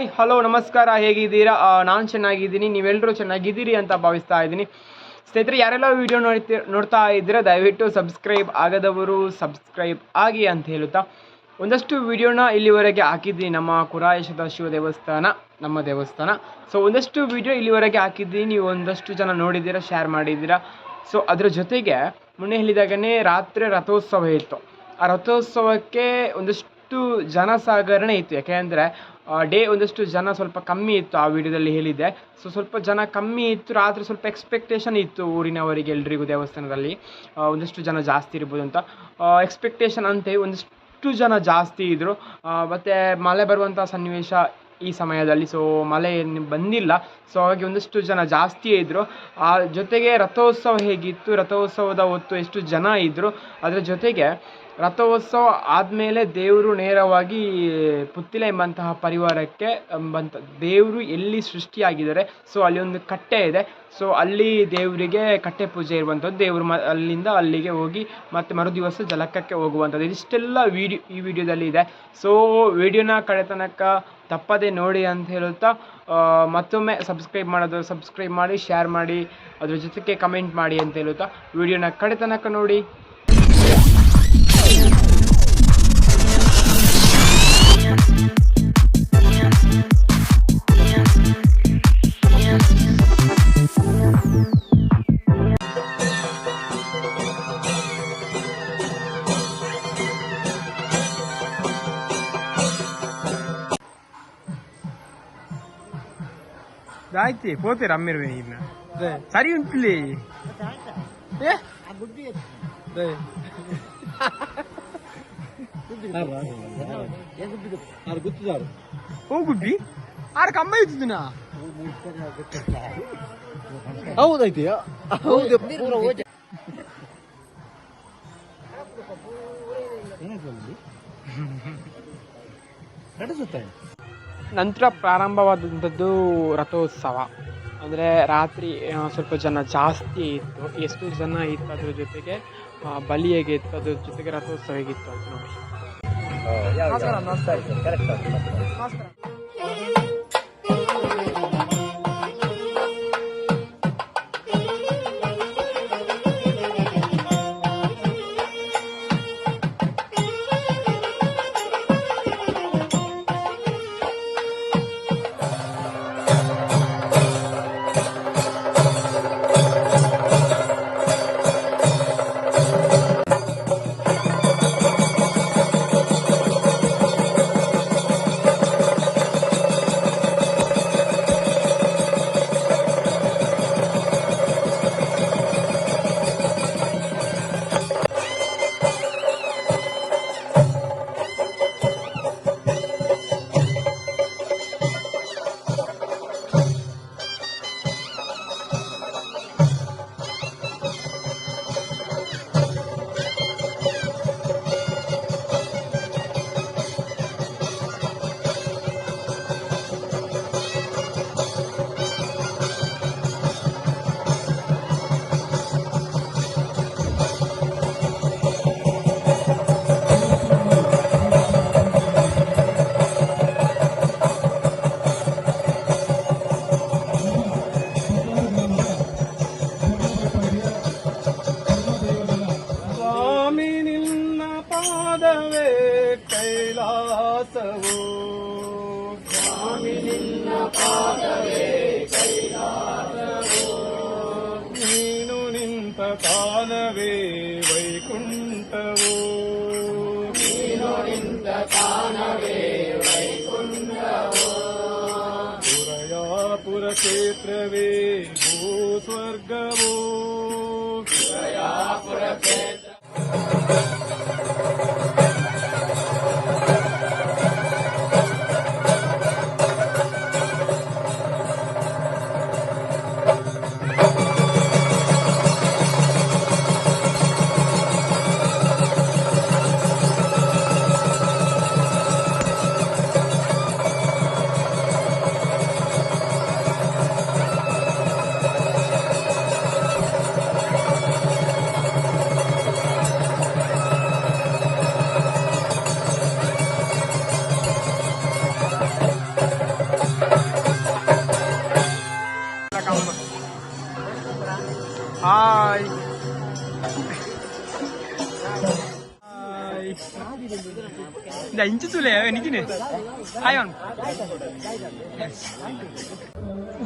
Hi hello ನಮಸ್ಕಾರ, ಹೇಗಿದ್ದೀರಾ? ನಾನು ಚೆನ್ನಾಗಿದ್ದೀನಿ, ನೀವೆಲ್ಲರೂ ಚೆನ್ನಾಗಿದ್ದೀರಿ ಅಂತ ಭಾವಿಸ್ತಾ ಇದ್ದೀನಿ. ಸ್ನೇಹಿತರೆ, ಯಾರೆಲ್ಲ ವೀಡಿಯೋ ನೋಡ್ತಾ ಇದ್ದೀರಾ ದಯವಿಟ್ಟು ಸಬ್ಸ್ಕ್ರೈಬ್ ಆಗದವರು ಸಬ್ಸ್ಕ್ರೈಬ್ ಆಗಿ ಅಂತ ಹೇಳುತ್ತಾ ಒಂದಷ್ಟು ವೀಡಿಯೋನ ಇಲ್ಲಿವರೆಗೆ ಹಾಕಿದ್ದೀನಿ. ನಮ್ಮ ಕುರಾಯಶದ ಶಿವ ದೇವಸ್ಥಾನ ನಮ್ಮ ದೇವಸ್ಥಾನ. ಸೊ ಒಂದಷ್ಟು ವೀಡಿಯೋ ಇಲ್ಲಿವರೆಗೆ ಹಾಕಿದ್ದೀನಿ, ನೀವು ಒಂದಷ್ಟು ಜನ ನೋಡಿದ್ದೀರಾ, ಶೇರ್ ಮಾಡಿದ್ದೀರಾ. ಸೊ ಅದರ ಜೊತೆಗೆ ಮೊನ್ನೆ ಹೇಳಿದಾಗನೇ ರಾತ್ರಿ ರಥೋತ್ಸವ ಇತ್ತು. ಆ ರಥೋತ್ಸವಕ್ಕೆ ಒಂದಷ್ಟು ಜನಸಾಗರಣೆ ಇತ್ತು. ಯಾಕೆಂದರೆ ಒಂದಷ್ಟು ಜನ ಸ್ವಲ್ಪ ಕಮ್ಮಿ ಇತ್ತು, ಆ ವಿಡಿಯೋದಲ್ಲಿ ಹೇಳಿದ್ದೆ. ಸೊ ಸ್ವಲ್ಪ ಜನ ಕಮ್ಮಿ ಇತ್ತು, ರಾತ್ರಿ ಸ್ವಲ್ಪ ಎಕ್ಸ್ಪೆಕ್ಟೇಷನ್ ಇತ್ತು ಊರಿನವರಿಗೆ ಎಲ್ರಿಗೂ ದೇವಸ್ಥಾನದಲ್ಲಿ ಒಂದಷ್ಟು ಜನ ಜಾಸ್ತಿ ಇರ್ಬೋದು ಅಂತ ಎಕ್ಸ್ಪೆಕ್ಟೇಷನ್ ಅಂತೆ. ಒಂದಷ್ಟು ಜನ ಜಾಸ್ತಿ ಇದ್ದರು. ಮತ್ತು ಮಳೆ ಬರುವಂಥ ಸನ್ನಿವೇಶ ಈ ಸಮಯದಲ್ಲಿ, ಸೊ ಮಳೆ ಬಂದಿಲ್ಲ. ಸೊ ಹಾಗಾಗಿ ಒಂದಷ್ಟು ಜನ ಜಾಸ್ತಿಯೇ ಇದ್ದರು. ಆ ಜೊತೆಗೆ ರಥೋತ್ಸವ ಹೇಗಿತ್ತು, ರಥೋತ್ಸವದ ಹೊತ್ತು ಎಷ್ಟು ಜನ ಇದ್ದರು, ಅದರ ಜೊತೆಗೆ ರಥೋತ್ಸವ ಆದಮೇಲೆ ದೇವರು ನೇರವಾಗಿ ಪುತ್ತಿಲ ಎಂಬಂತಹ ಪರಿವಾರಕ್ಕೆ ದೇವರು ಎಲ್ಲಿ ಸೃಷ್ಟಿಯಾಗಿದ್ದಾರೆ, ಸೊ ಅಲ್ಲಿ ಒಂದು ಕಟ್ಟೆ ಇದೆ. ಸೊ ಅಲ್ಲಿ ದೇವರಿಗೆ ಕಟ್ಟೆ ಪೂಜೆ ಇರುವಂಥದ್ದು. ದೇವರು ಅಲ್ಲಿಂದ ಅಲ್ಲಿಗೆ ಹೋಗಿ ಮತ್ತೆ ಮರುದಿವಸ ಜಲಕಕ್ಕೆ ಹೋಗುವಂಥದ್ದು. ಇದಿಷ್ಟೆಲ್ಲ ಈ ವಿಡಿಯೋದಲ್ಲಿ ಇದೆ. ಸೊ ವಿಡಿಯೋನ ಕಡೆ ತನಕ ತಪ್ಪದೆ ನೋಡಿ ಅಂತ ಹೇಳುತ್ತಾ ಮತ್ತೊಮ್ಮೆ ಸಬ್ಸ್ಕ್ರೈಬ್ ಮಾಡೋದು ಸಬ್ಸ್ಕ್ರೈಬ್ ಮಾಡಿ, ಶೇರ್ ಮಾಡಿ, ಅದ್ರ ಜೊತೆಗೆ ಕಮೆಂಟ್ ಮಾಡಿ ಅಂತ ಹೇಳುತ್ತಾ ವಿಡಿಯೋನ ಕಡೆ ತನಕ ನೋಡಿ. ಆಯ್ತು పోతారు అమ్మిరు ఇన్న సరి ఉంటుంది ఓ గుబ్బి ఆడకి అమ్మాయి అవుతుందినా ಹೌದೈತಿ ನಂತರ ಪ್ರಾರಂಭವಾದಂಥದ್ದು ರಥೋತ್ಸವ. ಅಂದರೆ ರಾತ್ರಿ ಸ್ವಲ್ಪ ಜನ ಜಾಸ್ತಿ ಇತ್ತು. ಎಷ್ಟು ಜನ ಇತ್ತು ಅದ್ರ ಜೊತೆಗೆ ಬಲಿ ಹೇಗಿತ್ತು, ಅದ್ರ ಜೊತೆಗೆ ರಥೋತ್ಸವ ಹೇಗಿತ್ತು ಅಂತ ನೋಡಿ. ಪಾದವೇ ಕೈಲಾಸವು, ಸ್ವಾಮಿ ನಿನ್ನ ಪಾದವೇ ಕೈಲಾಸವು, ನೀನು ನಿಂತ ತಾನವೇ ವೈಕುಂಠವು, ನೀನು ನಿಂತ ತಾನವೇ ವೈಕುಂಠವು, ಪುರಯಾಪುರ ಕ್ಷೇತ್ರವೇ ಭೂ ಸ್ವರ್ಗವು, ಪುರಯಾಪುರ ಕ್ಷೇತ್ರ ಇಂಚು ಸುಲೆ ನಿಜನೇ ಆಯ್ವನ್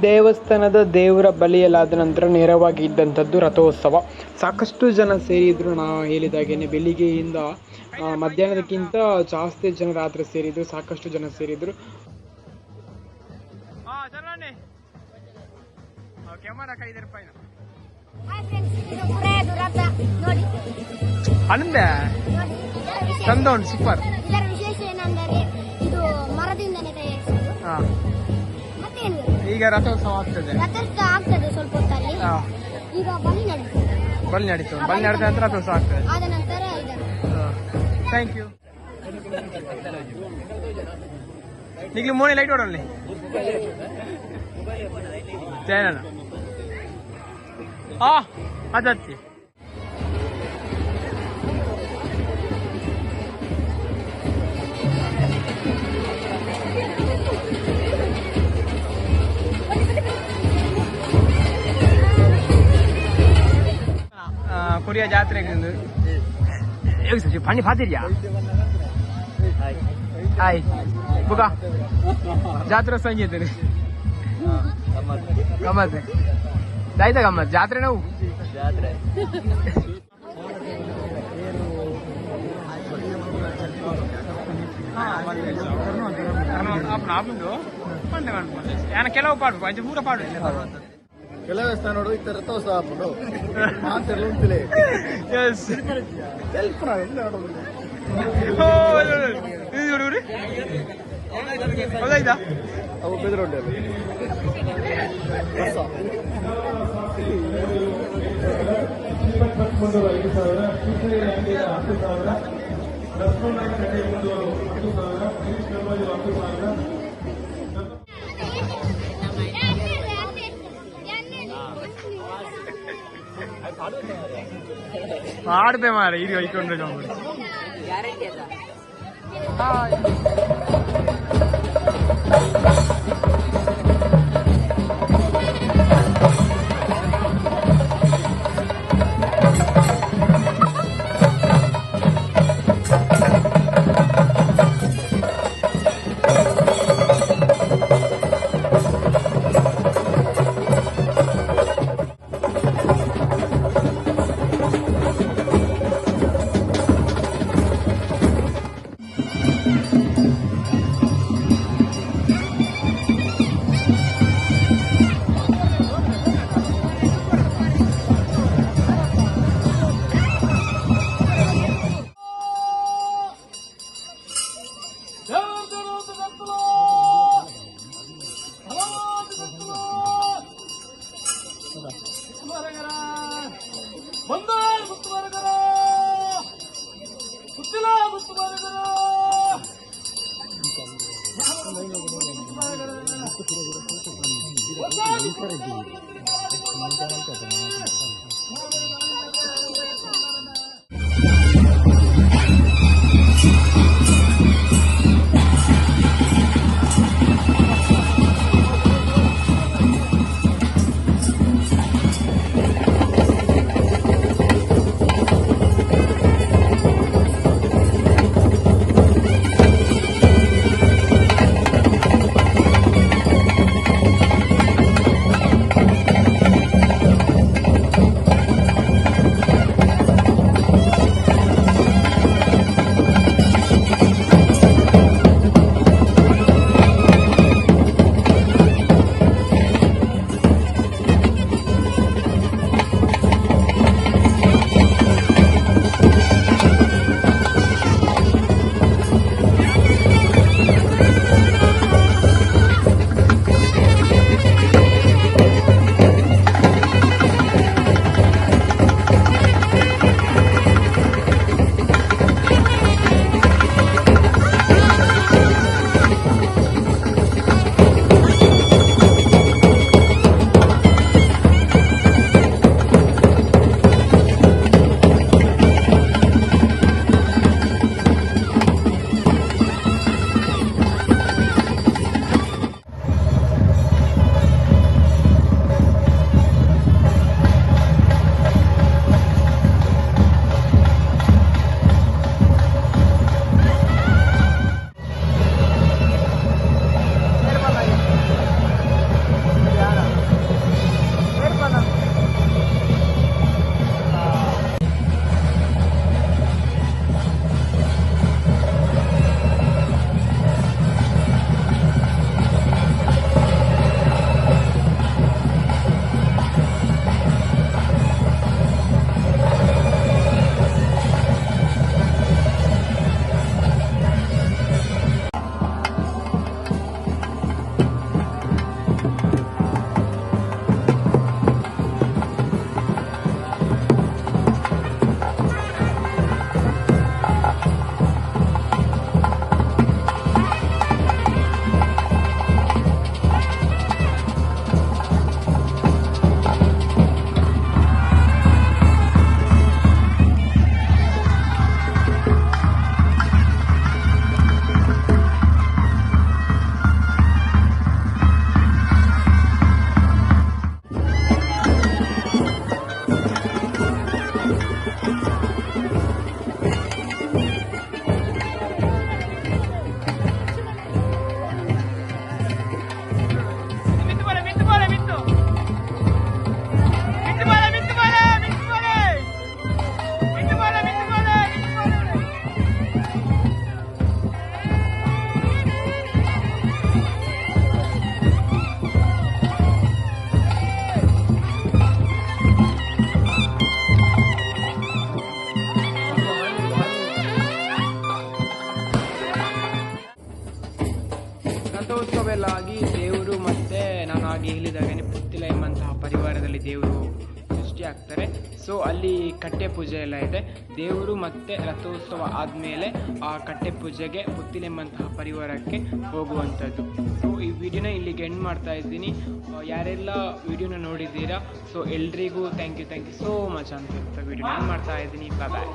ದೇವಸ್ಥಾನದ ದೇವರ ಬಲಿಯಲಾದ ನಂತರ ನೇರವಾಗಿ ಇದ್ದಂಥದ್ದು ರಥೋತ್ಸವ. ಸಾಕಷ್ಟು ಜನ ಸೇರಿದ್ರು. ನಾ ಹೇಳಿದಾಗೇನೆ ಬೆಳಿಗ್ಗೆಯಿಂದ ಮಧ್ಯಾಹ್ನದಕ್ಕಿಂತ ಜಾಸ್ತಿ ಜನ ರಾತ್ರಿ ಸೇರಿದ್ರು. ಸಾಕಷ್ಟು ಜನ ಸೇರಿದ್ರು. ಅಂದೆ ಚಂದ ಉಂಟು ಸೂಪರ್. ಇದರ ವಿಶೇಷ ಏನಂದರೆ ಇದು ಮರದಿಂದನೇ ತಯಾರಿಸಿದ್ದು. ಈಗ ರಥೋತ್ಸವ ಆಗ್ತದೆ. ರಥೋತ್ಸವ ಆಗ್ತದೆ ಸ್ವಲ್ಪ ಹೊತ್ತಲ್ಲಿ. ಈಗ ಬಲಿ ನಡೀತು. ಬಲಿ ನಡೆದ ನಂತರ ರಥೋತ್ಸವ ಆಗ್ತದೆ. ಆದ ನಂತರ ಥ್ಯಾಂಕ್ ಯು. ನಿಗ್ಲಿ ಮೋನಿ ಲೈಟ್ ಓಡಲ್ಲಿ ಚಾನಲ್ ಅದತ್ತಿ ಕೊರಿಯಾ ಜಾತ್ರೆಗೆ ಪಾಣಿ ಪಾತಿರ್ಯಾ ಆಯ್ ಬುಗ ಜಾತ್ರೆ ಸಂಗೀತ ಗಮ್ಮತ್ ಆಯ್ತಾ ಗಮ್ಮತ್ ಜಾತ್ರೆ ನಾವು ಜಾತ್ರೆ ಕೆಲವು ಪಾಡು ಪಂಚ ಪೂರ ಪಾಡು ಕೆಲವೇ ನೋಡು ಈ ರಥೋತ್ಸವ ಹಾಕೊಂಡು ಮಾತೆಲ್ಲ ಉಂಟಿಲೆ ಹೌದಾಯ್ತಾ ಅವು ಬೆದರೊಡ್ಡೆ ಆಡ್ದೆ ಮಾರ ಇದು ಐಕೊಂಡು ರಥೋತ್ಸವ ಎಲ್ಲ ಆಗಿ ದೇವರು ಮತ್ತು ನಾನು ಆಗಿ ಹೇಳಿದಾಗನೇ ಪುತ್ತಿಲ ಎಂಬಂತಹ ಪರಿವಾರದಲ್ಲಿ ದೇವರು ಸೃಷ್ಟಿ ಆಗ್ತಾರೆ. ಸೊ ಅಲ್ಲಿ ಕಟ್ಟೆ ಪೂಜೆ ಎಲ್ಲ ಇದೆ. ದೇವರು ಮತ್ತು ರಥೋತ್ಸವ ಆದಮೇಲೆ ಆ ಕಟ್ಟೆ ಪೂಜೆಗೆ ಪುತ್ತಿಲೆಂಬಂತಹ ಪರಿವಾರಕ್ಕೆ ಹೋಗುವಂಥದ್ದು. ಸೊ ಈ ವಿಡಿಯೋನ ಇಲ್ಲಿಗೆ ಎಂಡ್ ಮಾಡ್ತಾ ಇದ್ದೀನಿ. ಯಾರೆಲ್ಲ ವಿಡಿಯೋನ ನೋಡಿದ್ದೀರಾ ಸೊ ಎಲ್ರಿಗೂ ಥ್ಯಾಂಕ್ ಯು ಸೋ ಮಚ್ ಅಂತ ಹೇಳ್ತಾ ವಿಡಿಯೋನ ಎಂಡ್ ಮಾಡ್ತಾ ಇದ್ದೀನಿ. ಬಾಯ್.